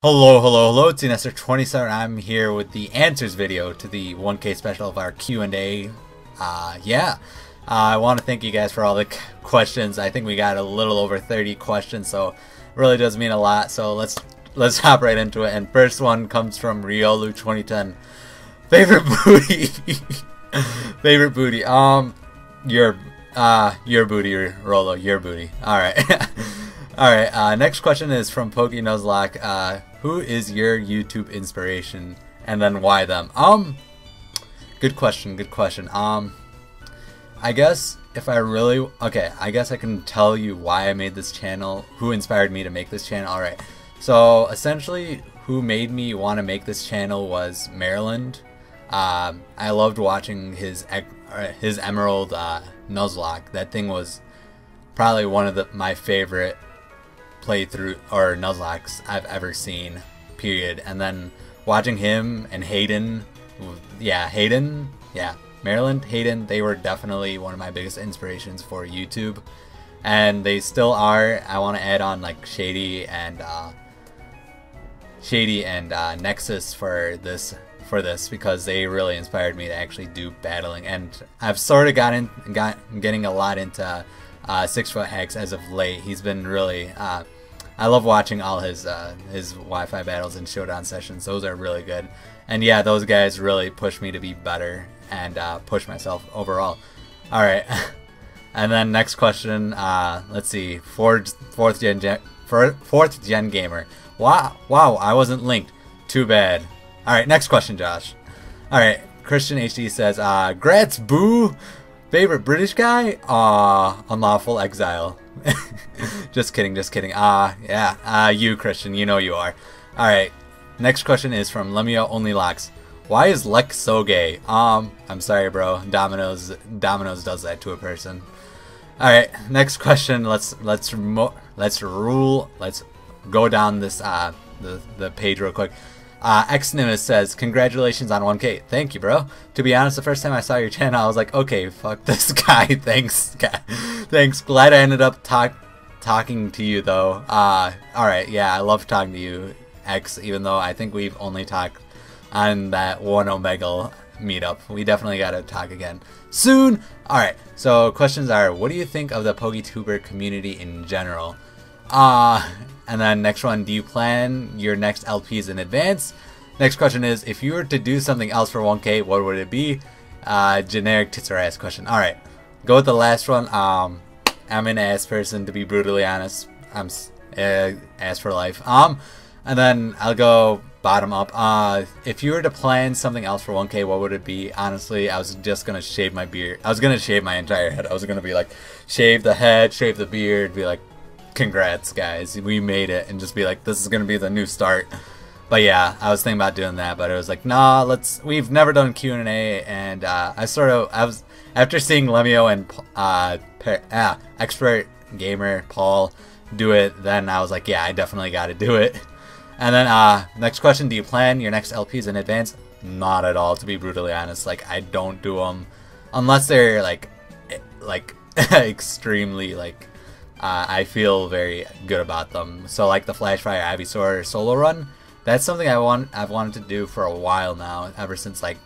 Hello, it's Nestor27. I'm here with the answers video to the 1K special of our Q&A. I want to thank you guys for all the questions. I think we got a little over 30 questions, so it really does mean a lot. So let's hop right into it. And first one comes from Riolu2010. Favorite booty? Favorite booty? Your booty, Rolo. Your booty. All right. Alright, next question is from PokeNuzlocke. Who is your YouTube inspiration? And then why them? Good question. I guess if I really... Okay, I guess I can tell you why I made this channel. Who inspired me to make this channel? Alright, so essentially who made me want to make this channel was Maryland. I loved watching his Emerald Nuzlocke. That thing was probably one of my favorite playthrough or Nuzlockes I've ever seen, period. And then watching him and Hayden, Maryland, Hayden, they were definitely one of my biggest inspirations for YouTube, and they still are. I want to add on like Shady and Nexus for this because they really inspired me to actually do battling, and I've sort of getting a lot into 6FootHex as of late. He's been really I love watching all his Wi-Fi battles and showdown sessions. Those are really good, and yeah, those guys really push me to be better and push myself overall. All right. And then next question, let's see, fourth gen gamer. Wow, I wasn't linked, too bad. All right, next question, Josh. All right, Christian HD says, Grats boo. Favorite British guy? Unlawful exile. Just kidding. You, Christian, you know you are. Alright, next question is from Lemio Only Locks. Why is Lex so gay? I'm sorry, bro. Domino's does that to a person. Alright, next question. Let's go down this the page real quick. Xnimus says, congratulations on 1K. Thank you, bro. To be honest, the first time I saw your channel, I was like, okay, fuck this guy. Thanks. Glad I ended up talking to you, though. Alright, yeah, I love talking to you, X, even though I think we've only talked on that one Omegle meetup. We definitely gotta talk again soon. Alright, so questions are, what do you think of the PokeTuber community in general? And then next one, do you plan your next LPs in advance? Next question is, if you were to do something else for 1K, what would it be? Generic tits or ass question. Alright, go with the last one. I'm an ass person, to be brutally honest. I'm ass for life. And then I'll go bottom up. If you were to plan something else for 1K, what would it be? Honestly, I was just gonna shave my beard. I was gonna shave my entire head. I was gonna be like, shave the head, shave the beard, be like, congrats guys, we made it, and just be like, this is gonna be the new start. But yeah, I was thinking about doing that, but it was like, nah, we've never done Q&A, and I was after seeing Lemio and Expert Gamer Paul do it, then I was like, yeah, I definitely gotta do it. And then next question, do you plan your next LPs in advance? Not at all, to be brutally honest. Like, I don't do them unless they're like extremely like I feel very good about them. So like the Flashfire Ivysaur solo run, that's something I've wanted to do for a while now, ever since like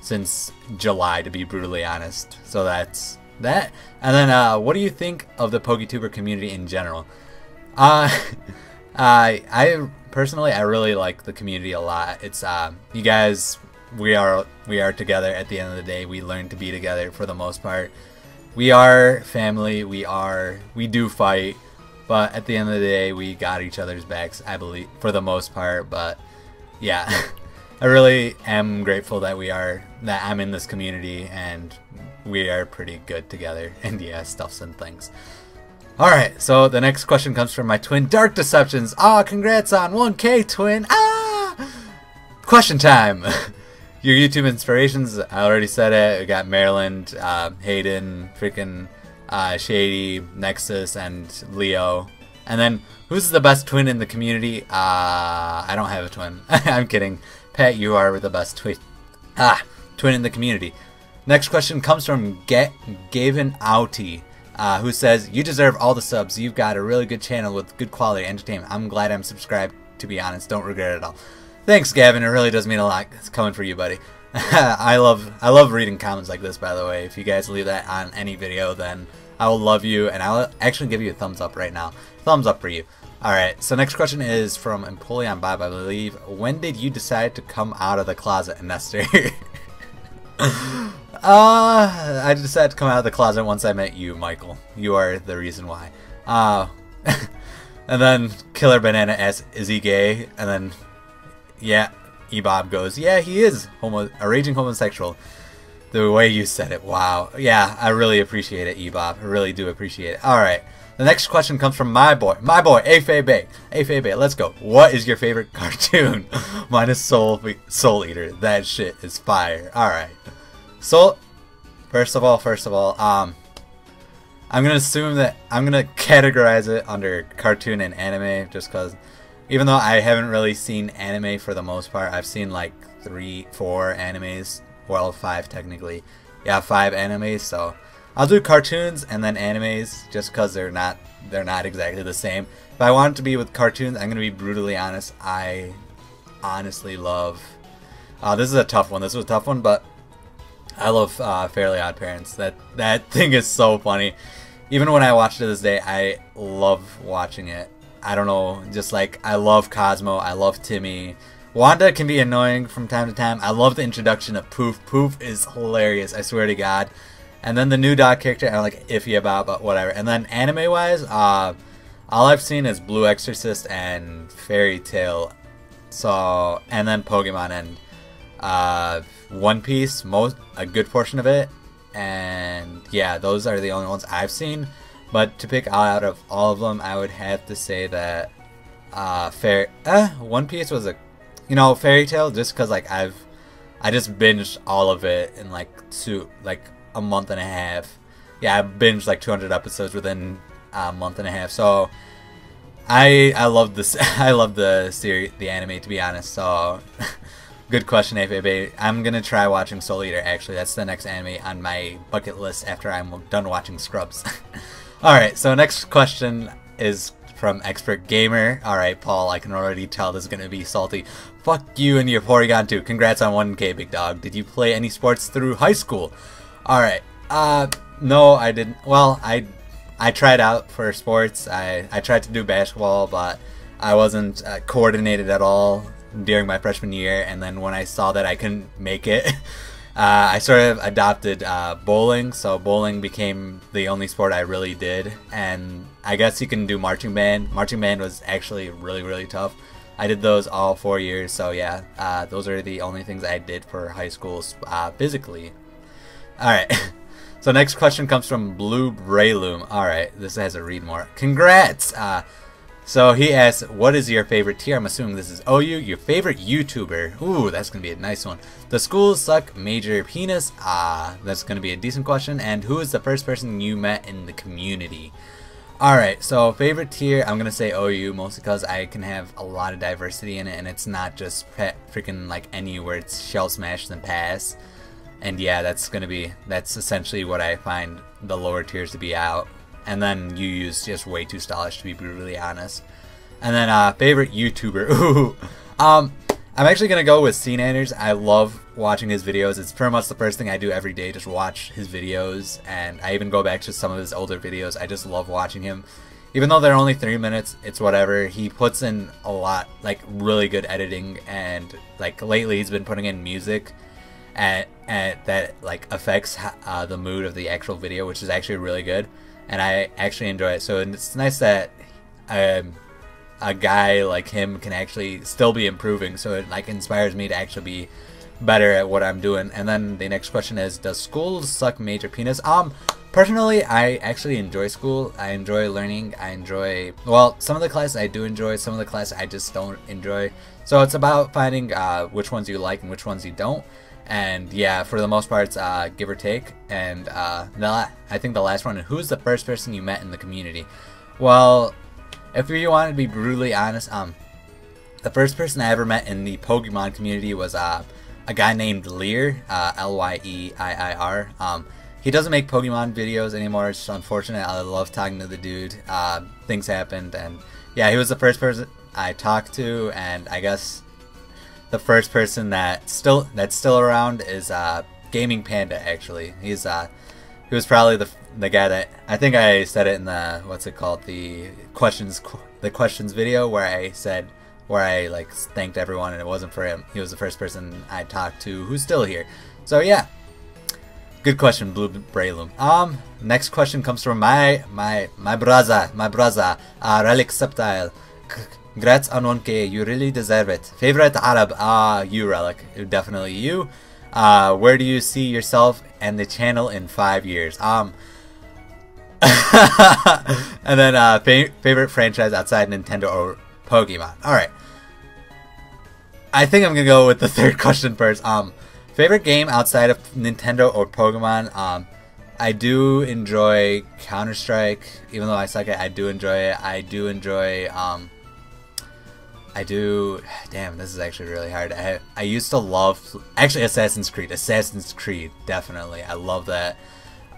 since July, to be brutally honest. So that's that. And then what do you think of the PokeTuber community in general? I personally, I really like the community a lot. It's you guys, we are together at the end of the day. We learn to be together for the most part. We are family, we do fight, but at the end of the day, we got each other's backs, I believe, for the most part. But yeah, I really am grateful that I'm in this community, and we are pretty good together, and yeah, stuffs and things. Alright, so the next question comes from my twin, Dark Deceptions. Congrats on 1K, twin. Question time. Your YouTube inspirations, I already said it. We got Maryland, Hayden, freaking Shady, Nexus, and Leo. And then, who's the best twin in the community? I don't have a twin. I'm kidding. Pat, you are the best twin in the community. Next question comes from Gavin Outie. who says, "You deserve all the subs. You've got a really good channel with good quality entertainment. I'm glad I'm subscribed, to be honest. Don't regret it at all." Thanks, Gavin. It really does mean a lot. It's coming for you, buddy. I love reading comments like this, by the way. If you guys leave that on any video, then I will love you, and I'll actually give you a thumbs up right now. Thumbs up for you. Alright, so next question is from Empoleon Bob, I believe. When did you decide to come out of the closet, Nestor? I decided to come out of the closet once I met you, Michael. You are the reason why. And then Killer Banana asks, "Is he gay?" And then, yeah, Ebob goes, "Yeah, he is a raging homosexual." The way you said it, wow. Yeah, I really appreciate it, Ebob. I really do appreciate it. Alright, the next question comes from my boy, Afei Bay. Afei Bay, let's go. What is your favorite cartoon? Mine is Soul Eater. That shit is fire. Alright. So, first of all, I'm gonna assume that I'm gonna categorize it under cartoon and anime, just because, even though I haven't really seen anime for the most part, I've seen like 3-4 animes, well, 5 technically, yeah, 5 animes. So I'll do cartoons and then animes, just because they're not exactly the same. If I want it to be with cartoons, I'm gonna be brutally honest. I honestly love. This is a tough one. This was a tough one, but I love Fairly Odd Parents. That thing is so funny. Even when I watch it to this day, I love watching it. I don't know, just like, I love Cosmo, I love Timmy. Wanda can be annoying from time to time. I love the introduction of Poof. Poof is hilarious, I swear to God. And then the new dog character, I'm like iffy about, but whatever. And then anime-wise, all I've seen is Blue Exorcist and Fairy Tail. So, and then Pokemon and One Piece, a good portion of it. And yeah, those are the only ones I've seen. But to pick out of all of them, I would have to say that One Piece was Fairy Tail, just because like I just binged all of it in like a month and a half. Yeah, I binged like 200 episodes within a month and a half. So I love this. I love the series, the anime, to be honest. So good question, AFB. I'm gonna try watching Soul Eater. Actually, that's the next anime on my bucket list after I'm done watching Scrubs. Alright, so next question is from Expert Gamer. Alright, Paul, I can already tell this is going to be salty. Fuck you and your Porygon 2. Congrats on 1K, big dog. Did you play any sports through high school? Alright, no, I didn't. Well, I tried out for sports. I tried to do basketball, but I wasn't coordinated at all during my freshman year, and then when I saw that I couldn't make it, I sort of adopted bowling, so bowling became the only sport I really did. And I guess you can do marching band. Marching band was actually really, really tough. I did those all 4 years, so yeah, those are the only things I did for high school physically. Alright, so next question comes from Blue Brayloom. Alright, this has a read more. Congrats! So he asks, what is your favorite tier? I'm assuming this is OU. Your favorite YouTuber? Ooh, that's going to be a nice one. The schools suck, major penis? That's going to be a decent question. And who is the first person you met in the community? Alright, so favorite tier, I'm going to say OU, mostly because I can have a lot of diversity in it, and it's not just freaking like NU where it's shell smash and pass. And yeah, that's essentially what I find the lower tiers to be out. And then UU's just way too stylish, to be brutally honest. And then favorite YouTuber. Ooh. I'm actually gonna go with CNanders. I love watching his videos. It's pretty much the first thing I do every day, just watch his videos. And I even go back to some of his older videos. I just love watching him. Even though they're only 3 minutes, it's whatever. He puts in a lot, like really good editing, and like lately he's been putting in music and that like affects the mood of the actual video, which is actually really good. And I actually enjoy it. So it's nice that a guy like him can actually still be improving. So it like inspires me to actually be better at what I'm doing. And then the next question is, does school suck, major penis? Personally, I actually enjoy school. I enjoy learning. I enjoy, well, some of the classes I do enjoy. Some of the classes I just don't enjoy. So it's about finding which ones you like and which ones you don't. And yeah, for the most part, it's give or take. And I think the last one, who's the first person you met in the community? Well, if you want to be brutally honest, the first person I ever met in the Pokemon community was a guy named Lear, L-Y-E-I-I-R. he doesn't make Pokemon videos anymore. It's just unfortunate. I love talking to the dude. Things happened, and yeah, he was the first person I talked to, and I guess the first person that's still around is Gaming Panda. Actually, he was probably the guy that I think I said it in the the questions video where I like thanked everyone, and it wasn't for him. He was the first person I talked to who's still here. So yeah, good question, Blue Braylum. Next question comes from my brother, Relic Septile. Congrats on 1K, you really deserve it. Favorite Arab? You, Relic, definitely you. Where do you see yourself and the channel in 5 years? And then favorite franchise outside Nintendo or Pokemon? Alright. I think I'm gonna go with the third question first. Favorite game outside of Nintendo or Pokemon? I do enjoy Counter-Strike, even though I suck at it. I do enjoy it. I do enjoy damn, this is actually really hard. I used to love, actually, Assassin's Creed, definitely. I love that.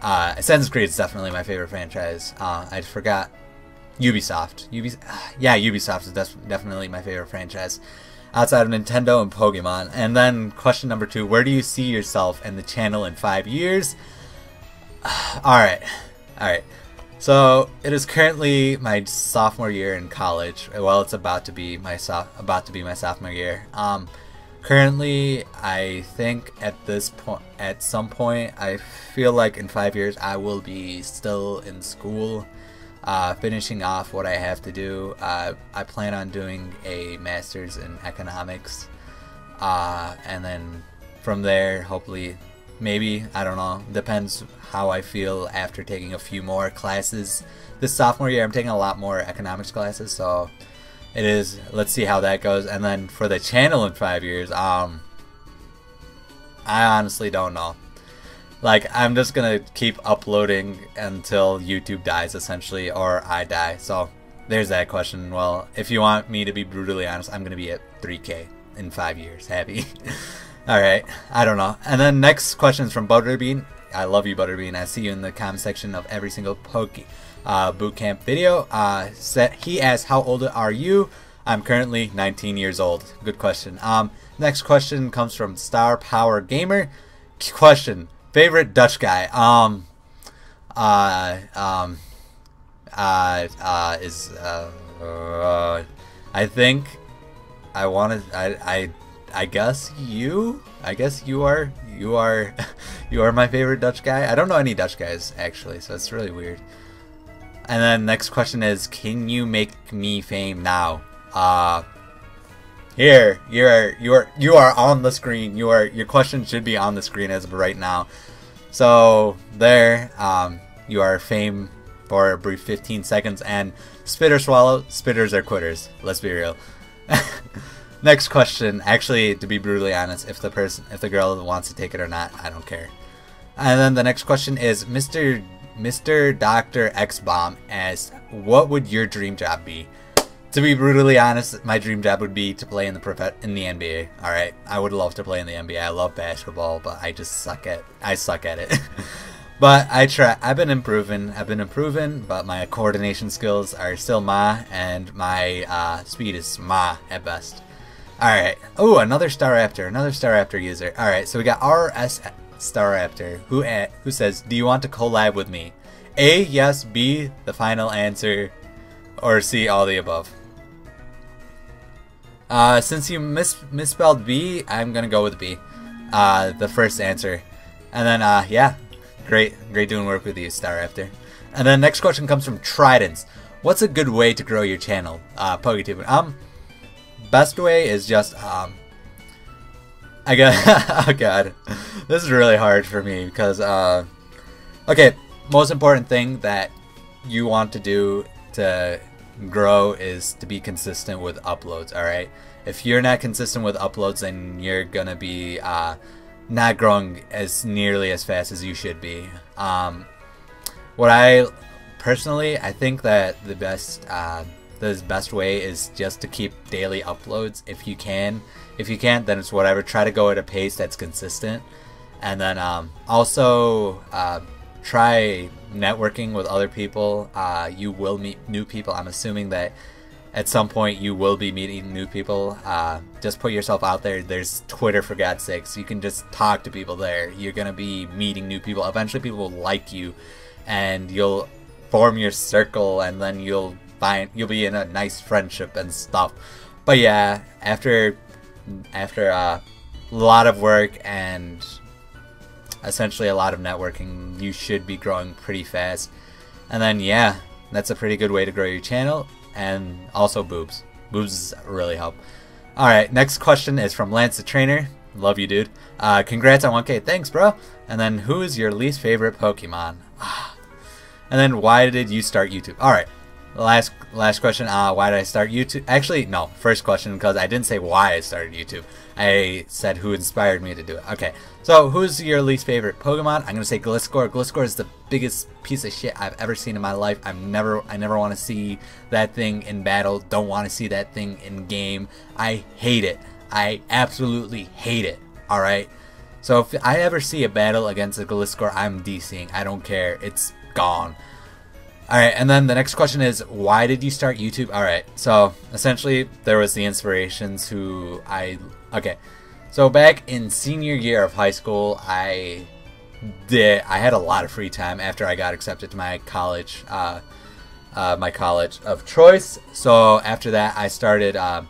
Assassin's Creed is definitely my favorite franchise. I forgot Ubisoft. Yeah, Ubisoft is definitely my favorite franchise outside of Nintendo and Pokemon. And then question number 2, where do you see yourself and the channel in 5 years? Alright. So it is currently my sophomore year in college. Well, it's about to be my sophomore year. Currently, I think at some point, I feel like in 5 years I will be still in school, finishing off what I have to do. I plan on doing a master's in economics, and then from there, hopefully, maybe, I don't know, depends how I feel after taking a few more classes. This sophomore year, I'm taking a lot more economics classes, so it is, let's see how that goes. And then for the channel in 5 years, I honestly don't know. Like, I'm just gonna keep uploading until YouTube dies, essentially, or I die. So there's that question. Well, if you want me to be brutally honest, I'm gonna be at 3K in 5 years. Happy. Alright, I don't know. And then next question is from Butterbean. I love you, Butterbean. I see you in the comment section of every single bootcamp video. He asks, how old are you? I'm currently 19 years old. Good question. Next question comes from Star Power Gamer. Question, favorite Dutch guy? I think I wanted, I guess you are you are my favorite Dutch guy. I don't know any Dutch guys actually, so it's really weird. And then next question is, can you make me fame now? Here, you are on the screen. Your question should be on the screen as of right now. So there, you are fame for a brief 15 seconds, and spit or swallow, spitters are quitters. Let's be real. Next question, actually, to be brutally honest, if the girl wants to take it or not, I don't care. And then the next question is Mr. Dr. X-Bomb asks, what would your dream job be? To be brutally honest, my dream job would be to play in the NBA. All right, I would love to play in the NBA. I love basketball, but I just suck at it. But I try. I've been improving, but my coordination skills are still ma, and my speed is ma at best. Alright. Oh, another Staraptor user. Alright, so we got RS Staraptor who says, do you want to collab with me? A, yes, B, the final answer, or C, all the above. Since you misspelled B, I'm gonna go with B. The first answer. And then, yeah, great doing work with you, Staraptor. And then next question comes from Tridents. What's a good way to grow your channel? PokeTube. Best way is just I got oh god, this is really hard for me because okay, most important thing that you want to do to grow is to be consistent with uploads. All right, if you're not consistent with uploads, then you're gonna be not growing as nearly as fast as you should be. What I personally, I think that the best way is just to keep daily uploads if you can. If you can't, then it's whatever. Try to go at a pace that's consistent. And then also try networking with other people. You will meet new people. I'm assuming that at some point you will be meeting new people. Just put yourself out there. There's Twitter, for God's sakes. You can just talk to people there. You're gonna be meeting new people. Eventually people will like you and you'll form your circle, and then you'll be in a nice friendship and stuff. But yeah, after a lot of work and essentially a lot of networking, you should be growing pretty fast. And then yeah, that's a pretty good way to grow your channel. And also boobs really help. Alright, next question is from Lance the Trainer. Love you, dude. Congrats on 1K. Thanks, bro. And then, who is your least favorite Pokemon? And then, why did you start YouTube? Alright, last question. Why did I start YouTube? Actually, no, first question, because I didn't say why I started YouTube. I said who inspired me to do it. Okay, so who's your least favorite Pokemon? I'm gonna say Gliscor. Gliscor is the biggest piece of shit I've ever seen in my life. I never want to see that thing in battle. Don't want to see that thing in game. I hate it. I absolutely hate it. Alright, so if I ever see a battle against a Gliscor, I'm DCing. I don't care. It's gone. Alright, and then the next question is, why did you start YouTube? Alright, so essentially there was the inspirations okay, so back in senior year of high school, I had a lot of free time after I got accepted to my college of choice. So after that I started, I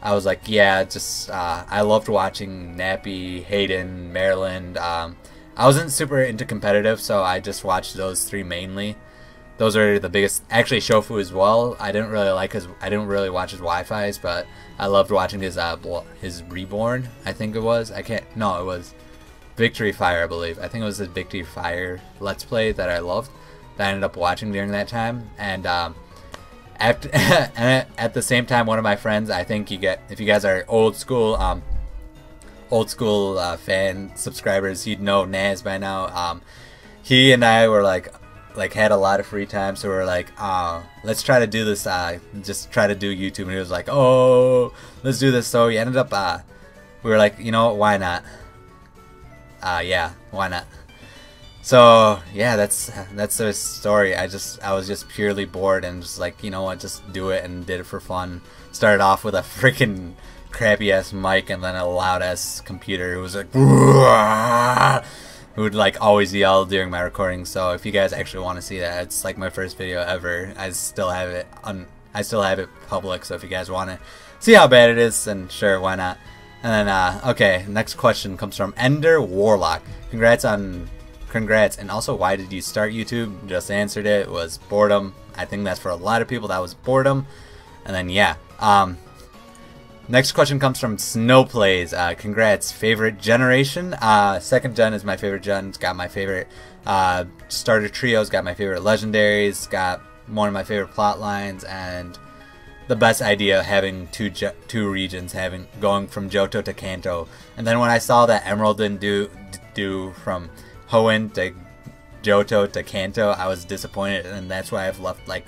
was like, yeah, just I loved watching Nappy, Hayden, Maryland. I wasn't super into competitive, so I just watched those three mainly. Those are the biggest. Actually, Shofu as well. I didn't really watch his Wi-Fi's, but I loved watching his Reborn. I think it was. It was Victory Fire, I believe. I think it was the Victory Fire Let's Play that I loved. That I ended up watching during that time. And at the same time, one of my friends, I think if you guys are old school fan subscribers, you'd know Naz by now. He and I were like had a lot of free time, so we were like, let's try to do this, just try to do YouTube. And he was like, oh, let's do this. So we ended up, we were like, you know what, why not? Yeah, why not? So yeah, that's the story. I was just purely bored and just like, you know what, just do it, and did it for fun. Started off with a freaking crappy ass mic and then a loud ass computer. It was like who would like always yell during my recording. So if you guys actually want to see that, it's like my first video ever. I still have it public, so if you guys want to see how bad it is, then sure, why not? And then okay, next question comes from Ender Warlock. Congrats, and also, why did you start YouTube? Just answered it. It was boredom. I think that's for a lot of people, that was boredom. And then yeah, next question comes from Snowplays. Congrats. Favorite generation? Second gen is my favorite gen. It's got my favorite starter trios, got my favorite legendaries, got one of my favorite plot lines, and the best idea of having two regions, going from Johto to Kanto. And then when I saw that Emerald didn't do from Hoenn to Johto to Kanto, I was disappointed, and that's why I've left like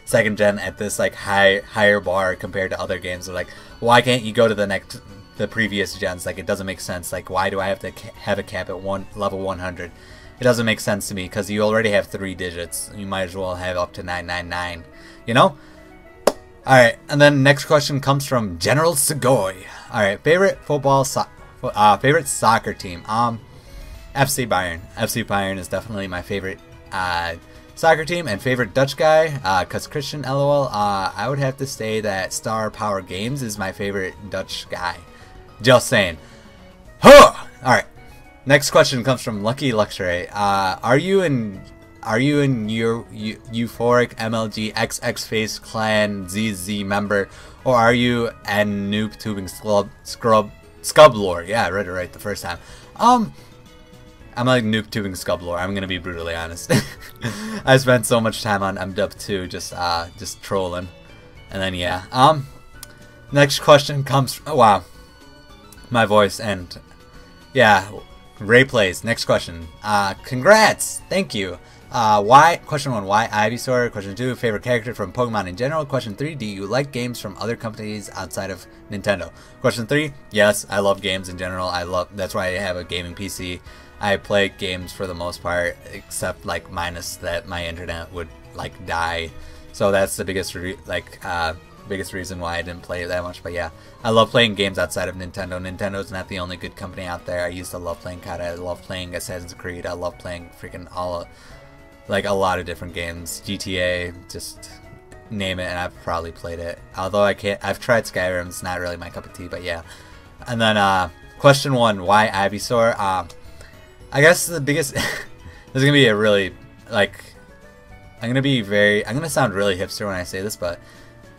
second gen at this like higher bar compared to other games. They're like, why can't you go to the previous gens? Like, it doesn't make sense. Like, why do I have to have a cap at level 100? It doesn't make sense to me, because you already have 3 digits. You might as well have up to 999, you know? Alright, and then next question comes from General Segoy. Alright, favorite favorite soccer team? FC Bayern. FC Bayern is definitely my favorite soccer team, and favorite Dutch guy, cause Christian LOL, I would have to say that Star Power Games is my favorite Dutch guy. Just saying. Huh! Alright. Next question comes from Lucky Luxury. Are you in your Euphoric MLG XX Face Clan ZZ member, or are you an Noob Tubing Scublord? Yeah, I read it right the first time. I'm like Noob Tubing Scublord. I'm gonna be brutally honest. I spent so much time on MW2 just trolling, and then yeah. Next question comes. Oh, wow, my voice, and yeah, Ray Plays. Next question. Congrats. Thank you. Why? Question 1, why Ivysaur? Question 2, favorite character from Pokemon in general? Question 3, do you like games from other companies outside of Nintendo? Question 3, yes, I love games in general. That's why I have a gaming PC. I play games for the most part, except like minus that my internet would like die. So that's the biggest biggest reason why I didn't play it that much. But yeah, I love playing games outside of Nintendo. Nintendo's not the only good company out there. I used to love playing COD. I love playing Assassin's Creed. I love playing freaking a lot of different games. GTA, just name it, and I've probably played it. Although I've tried Skyrim. It's not really my cup of tea, but yeah. And then question 1, why Ivysaur? I guess the biggest this is gonna be a really I'm gonna sound really hipster when I say this, but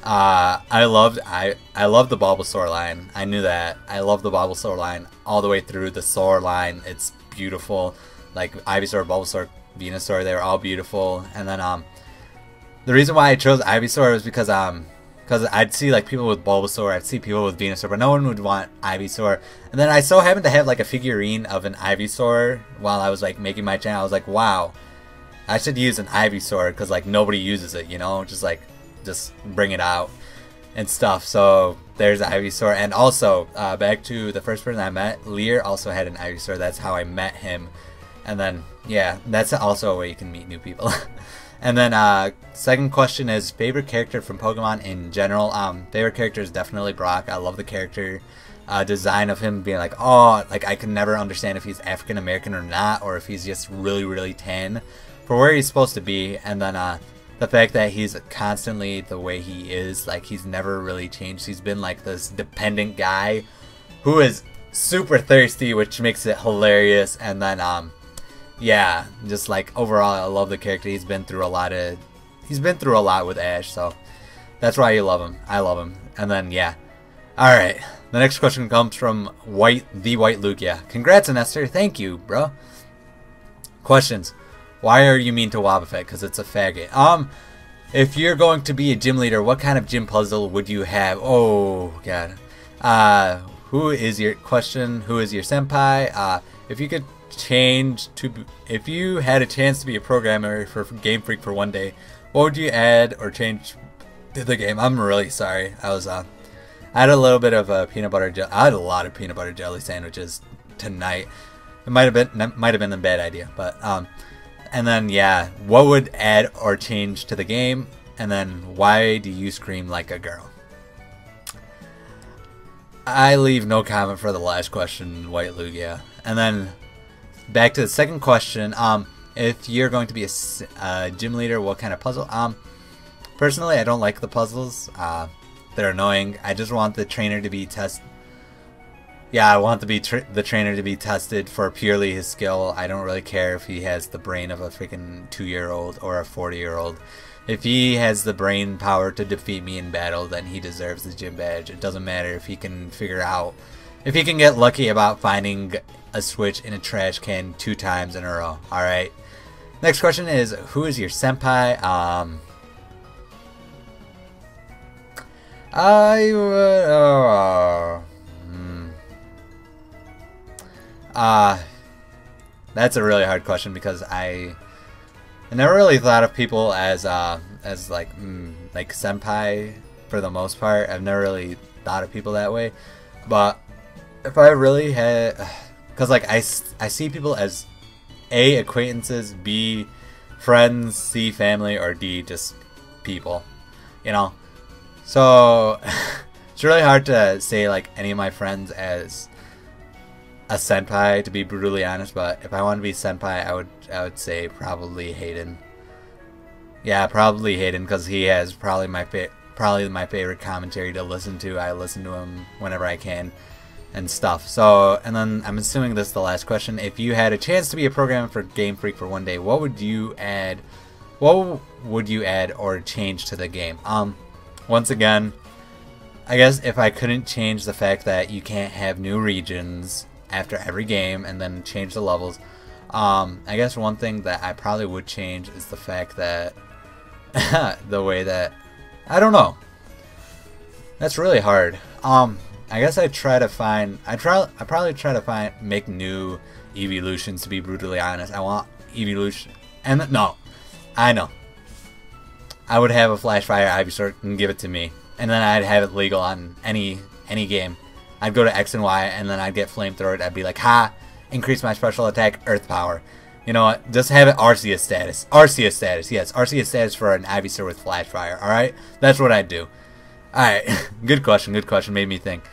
I love the Bulbasaur line. I knew that. I love the Bulbasaur line all the way through. The Saur line, it's beautiful. Like Ivysaur, Bulbasaur, Venusaur, they were all beautiful. And then the reason why I chose Ivysaur was because I'd see like people with Bulbasaur, I'd see people with Venusaur, but no one would want Ivysaur. And then I so happened to have like a figurine of an Ivysaur while I was like making my channel. I was like, wow, I should use an Ivysaur because like nobody uses it, you know, just bring it out and stuff. So there's Ivysaur. And also back to the first person I met, Lear also had an Ivysaur. That's how I met him. And then yeah, that's also a way you can meet new people. And then second question is favorite character from Pokemon in general. Favorite character is definitely Brock. I love the character design of him being like, oh, like I can never understand if he's African American or not, or if he's just really, really tan for where he's supposed to be. And then the fact that he's constantly the way he is, like he's never really changed. He's been like this dependent guy who is super thirsty, which makes it hilarious. And then yeah, just like overall I love the character. He's been through a lot with Ash, so that's why you love him. I love him. And then yeah. Alright. The next question comes from the White Luke. Yeah. Congrats, Nestor. Thank you, bro. Questions. Why are you mean to Wobbuffet? Because it's a faggot. If you're going to be a gym leader, what kind of gym puzzle would you have? Oh god. Who is your senpai? If you had a chance to be a programmer for Game Freak for one day, what would you add or change to the game? I'm really sorry. I had a little bit of peanut butter jelly. I had a lot of peanut butter jelly sandwiches tonight. It might have been a bad idea, but and then yeah, what would add or change to the game? And then why do you scream like a girl? I leave no comment for the last question, White Luke. Yeah, and then back to the second question. If you're going to be a gym leader, what kind of puzzle? Personally, I don't like the puzzles. They're annoying. I just want the trainer to be tested. Yeah, I want the trainer to be tested for purely his skill. I don't really care if he has the brain of a freaking 2-year-old or a 40-year-old. If he has the brain power to defeat me in battle, then he deserves the gym badge. It doesn't matter if he can if he can get lucky about finding a switch in a trash can 2 times in a row. Alright. Next question is, who is your senpai? I would... that's a really hard question because I never really thought of people as like senpai for the most part. I've never really thought of people that way. But if I really had, because like I see people as A, acquaintances, B, friends, C, family, or D, just people, you know. So it's really hard to say like any of my friends as a senpai, to be brutally honest. But if I want to be senpai, I would say probably Hayden. Yeah, probably Hayden, because he has probably my favorite commentary to listen to. I listen to him whenever I can and stuff. So, and then I'm assuming this is the last question. If you had a chance to be a programmer for Game Freak for one day, what would you add? What would you add or change to the game? Once again, I guess if I couldn't change the fact that you can't have new regions after every game and then change the levels, I guess one thing that I probably would change is the fact that the way that, I don't know, that's really hard. I guess I probably try to make new evolutions, to be brutally honest. I want And no, I know. I would have a Flashfire Ivysaur and give it to me, and then I'd have it legal on any game. I'd go to X and Y, and then I'd get Flamethrower. I'd be like, ha, increase my special attack, Earth Power. You know what? Just have it Arceus status. Arceus status, yes. Arceus status for an Ivysaur with Flashfire, alright? That's what I'd do. Alright, good question, made me think.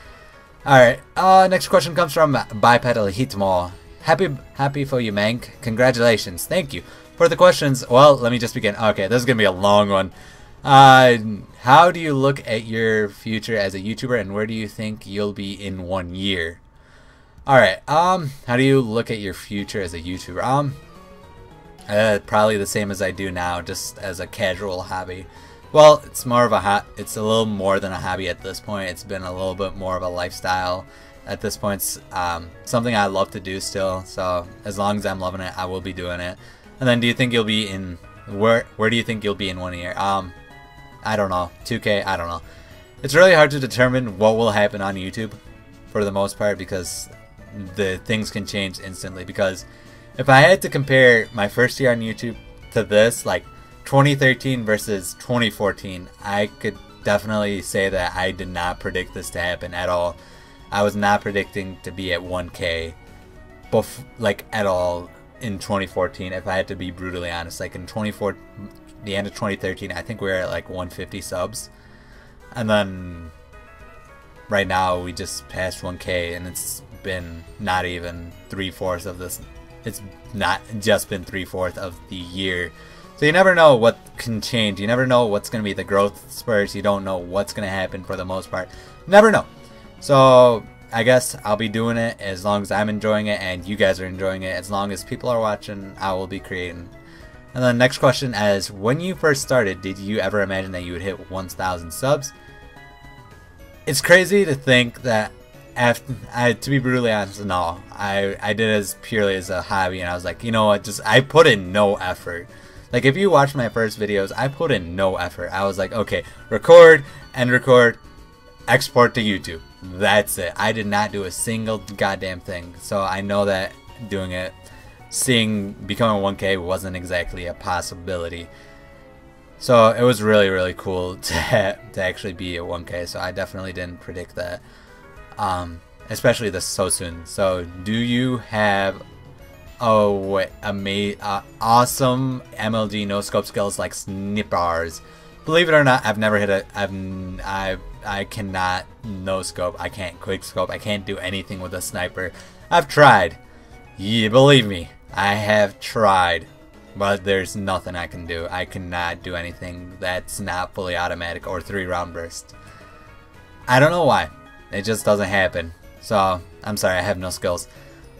Alright, next question comes from Bipedal Hitmo. Happy for you, Mank. Congratulations. Thank you. For the questions, well, let me just begin. Okay, this is going to be a long one. How do you look at your future as a YouTuber, and where do you think you'll be in 1 year? Alright, how do you look at your future as a YouTuber? Probably the same as I do now, just as a casual hobby. Well, it's more of it's a little more than a hobby at this point. It's been a little bit more of a lifestyle at this point. It's something I love to do still, so as long as I'm loving it, I will be doing it. And then do you think you'll be in, where do you think you'll be in 1 year? I don't know, 2K, I don't know. It's really hard to determine what will happen on YouTube for the most part, because the things can change instantly. Because if I had to compare my first year on YouTube to this, like 2013 versus 2014, I could definitely say that I did not predict this to happen at all. I was not predicting to be at 1K, like at all in 2014. If I had to be brutally honest, like in the end of 2013, I think we were at like 150 subs, and then right now we just passed 1K, and it's been not even 3/4 of this. It's not just been 3/4 of the year. So you never know what can change. You never know what's going to be the growth spurs. You don't know what's going to happen for the most part. Never know. So I guess I'll be doing it as long as I'm enjoying it and you guys are enjoying it. As long as people are watching, I will be creating. And then the next question is, when you first started, did you ever imagine that you would hit 1,000 subs? It's crazy to think that, to be brutally honest, no. I did it as purely as a hobby, and I was like, you know what, I put in no effort. Like, if you watch my first videos, I put in no effort. I was like, okay, record, end record, export to YouTube. That's it. I did not do a single goddamn thing. So I know that doing it, becoming 1K wasn't exactly a possibility. So it was really, really cool to actually be at 1K. So I definitely didn't predict that, especially this so soon. So do you have awesome MLG no scope skills like Snippers? Believe it or not, I've never hit I cannot no scope. I can't quick scope. I can't do anything with a sniper. I've tried. Yeah, believe me, I have tried. But there's nothing I can do. I cannot do anything that's not fully automatic or 3-round burst. I don't know why. It just doesn't happen. So, I'm sorry, I have no skills.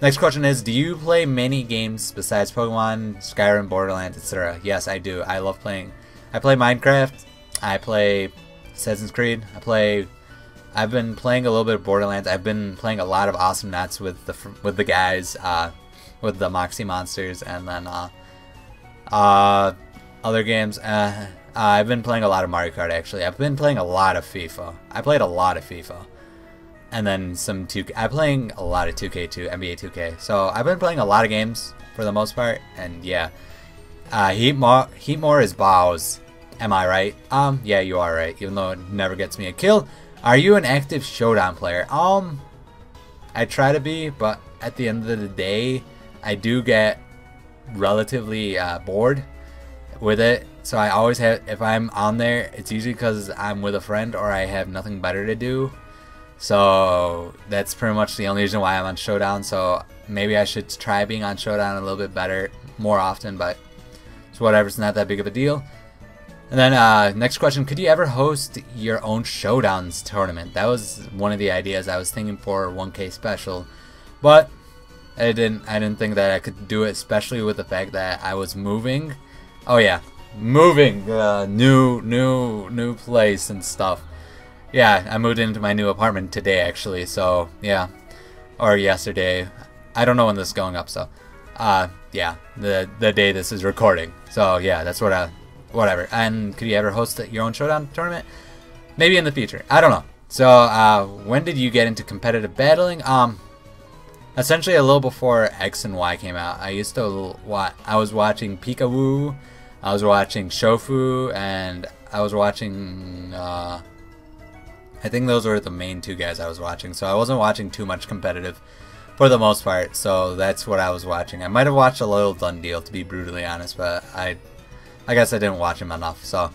Next question is, do you play many games besides Pokemon, Skyrim, Borderlands, etc.? Yes, I do. I love playing. I play Minecraft. I play Assassin's Creed. I've been playing a little bit of Borderlands. I've been playing a lot of Awesomenauts with the guys, with the Moxie Monsters, and then other games. I've been playing a lot of Mario Kart, actually. I've been playing a lot of FIFA. I played a lot of FIFA. And then some 2K. I'm playing a lot of 2K too, NBA 2K. So I've been playing a lot of games for the most part. And yeah. Heatmore is Bows. Am I right? Yeah, you are right. Even though it never gets me a kill. Are you an active Showdown player? I try to be, but at the end of the day, I do get relatively bored with it. So I always have, if I'm on there, it's usually because I'm with a friend or I have nothing better to do. So that's pretty much the only reason why I'm on Showdown. So maybe I should try being on Showdown a little bit better, more often, but it's whatever, it's not that big of a deal. And then next question, could you ever host your own Showdowns tournament? That was one of the ideas I was thinking for 1K special, but I didn't think that I could do it, especially with the fact that I was moving. Oh yeah, moving, new place and stuff. Yeah, I moved into my new apartment today, actually, so yeah, or yesterday. I don't know when this is going up, so yeah, the day this is recording. So yeah, that's whatever. And could you ever host your own Showdown tournament? Maybe in the future. I don't know. So when did you get into competitive battling? essentially a little before X and Y came out. I used to I was watching Peekaboo, I was watching Shofu, and I was watching I think those were the main two guys I was watching. So I wasn't watching too much competitive for the most part. So that's what I was watching. I might have watched a little Done Deal, to be brutally honest, but I guess I didn't watch him enough, so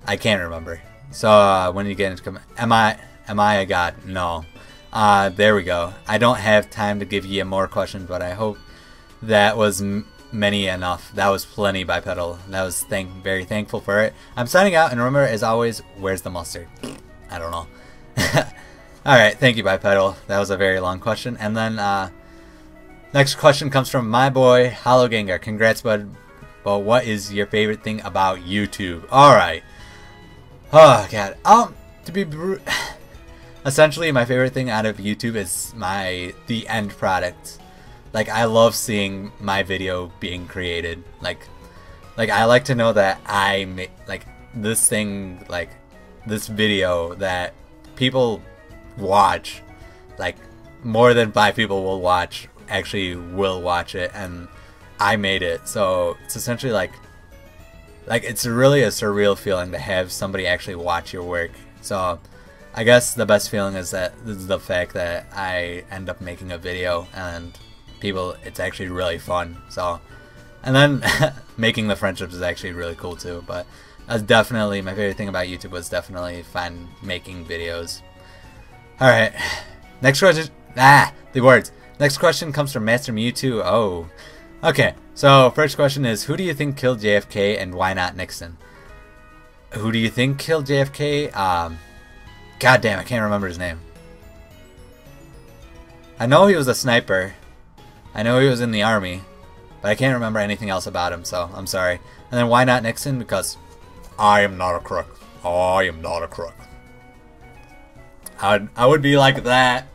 I can't remember. So when you get into am I a god? No. There we go. I don't have time to give you more questions, but I hope that was many enough. That was plenty, Bipedal. That was very thankful for it. I'm signing out, and remember, as always, where's the mustard? I don't know. Alright, thank you, Bipedal. That was a very long question. And then, next question comes from my boy, Hollow Gengar. Congrats, bud. But what is your favorite thing about YouTube? Alright. Oh, God. To be essentially, my favorite thing out of YouTube is the end product. Like, I love seeing my video being created. Like I like to know that I made, like, this thing, like, this video that people watch, like, more than 5 people will watch it, and I made it. So it's essentially like it's really a surreal feeling to have somebody actually watch your work. So I guess the best feeling is the fact that I end up making a video and people, it's actually really fun. So, and then making the friendships is actually really cool too. But that's definitely my favorite thing about YouTube, was definitely fun making videos. Alright, next question. The words. Next question comes from Master Mewtwo. Oh, okay. So first question is, who do you think killed JFK and why not Nixon? Who do you think killed JFK? God damn, I can't remember his name. I know he was a sniper. I know he was in the army, but I can't remember anything else about him, so I'm sorry. And then why not Nixon? Because I am not a crook. I am not a crook. I would be like that,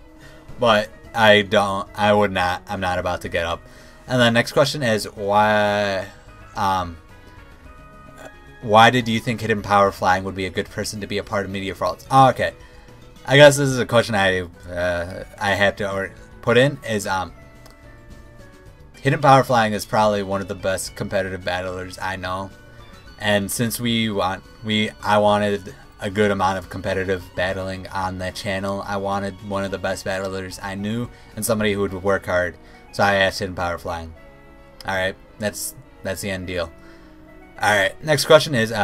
but I would not. I'm not about to get up. And the next question is, why did you think Hidden Power Flying would be a good person to be a part of Meteor Falls? Oh, okay. I guess this is a question I have to put in, is Hidden Power Flying is probably one of the best competitive battlers I know. And since I wanted a good amount of competitive battling on that channel, I wanted one of the best battlers I knew and somebody who would work hard. So I asked Hidden Power Flying. Alright, that's the end deal. Alright, next question is, would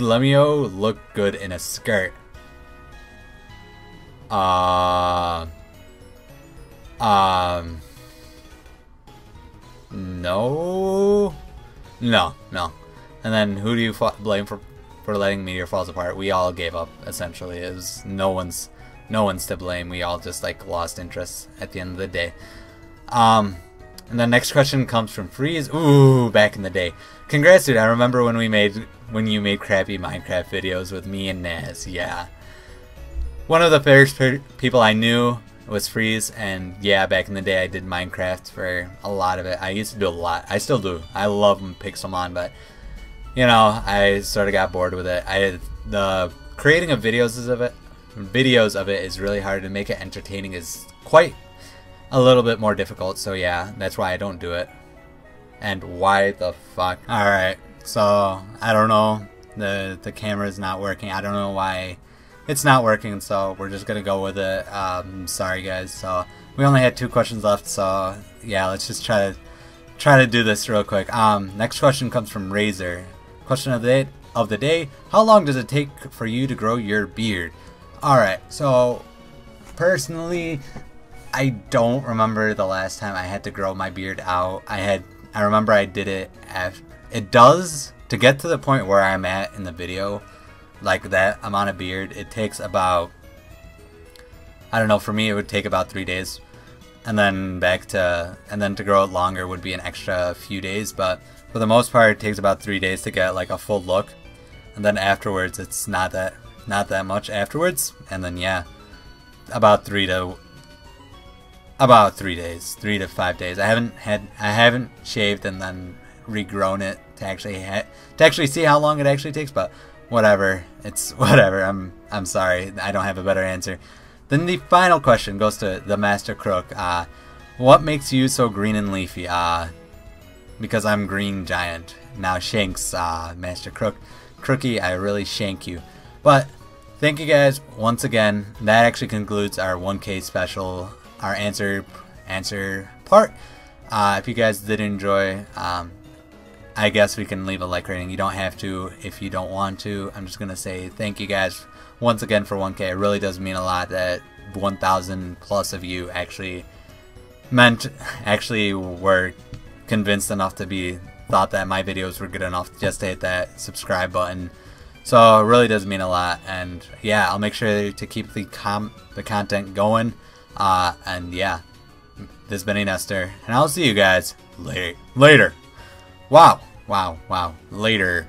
Lemio look good in a skirt? No. And then who do you blame for letting Meteor Falls apart? We all gave up, essentially. It was no one's to blame. We all just, like, lost interest at the end of the day. And the next question comes from Freeze. Ooh, back in the day. Congrats, dude. I remember when you made crappy Minecraft videos with me and Naz. Yeah. One of the first people I knew was Freeze, and yeah, back in the day I did Minecraft for a lot of it. I used to do a lot. I still do. I love Pixelmon, but you know, I sort of got bored with it. The creating of videos of it is really hard, and make it entertaining is quite a little bit more difficult. So yeah, that's why I don't do it. And why the fuck? Alright, so I don't know. The camera's not working. I don't know why it's not working, so we're just gonna go with it. Sorry guys. So we only had 2 questions left, so yeah, let's just try to do this real quick. Next question comes from Razor. Question of the day: how long does it take for you to grow your beard? Alright, so personally, I don't remember the last time I had to grow my beard out. I remember I did it after. It does, to get to the point where I'm at in the video, like that amount of beard, it takes about, I don't know, for me it would take about 3 days. And then to grow it longer would be an extra few days, but for the most part it takes about 3 days to get like a full look. And then afterwards it's not that much afterwards. And then yeah, about 3 to 5 days. I haven't shaved and then regrown it to actually see how long it actually takes, but whatever. It's whatever. I'm sorry. I don't have a better answer. Then the final question goes to the Master Crook. What makes you so green and leafy? Because I'm Green Giant. Now Shanks, Master Crook. Crookie, I really shank you. But thank you guys once again. That actually concludes our 1K special, our answer part. If you guys did enjoy, I guess we can leave a like rating. You don't have to if you don't want to. I'm just gonna say thank you guys once again for 1K. It really does mean a lot that 1,000 plus of you actually were convinced enough to thought that my videos were good enough just to hit that subscribe button. So it really does mean a lot, and yeah, I'll make sure to keep the content going. And yeah, this has been Nestor, and I'll see you guys later. Wow. Later.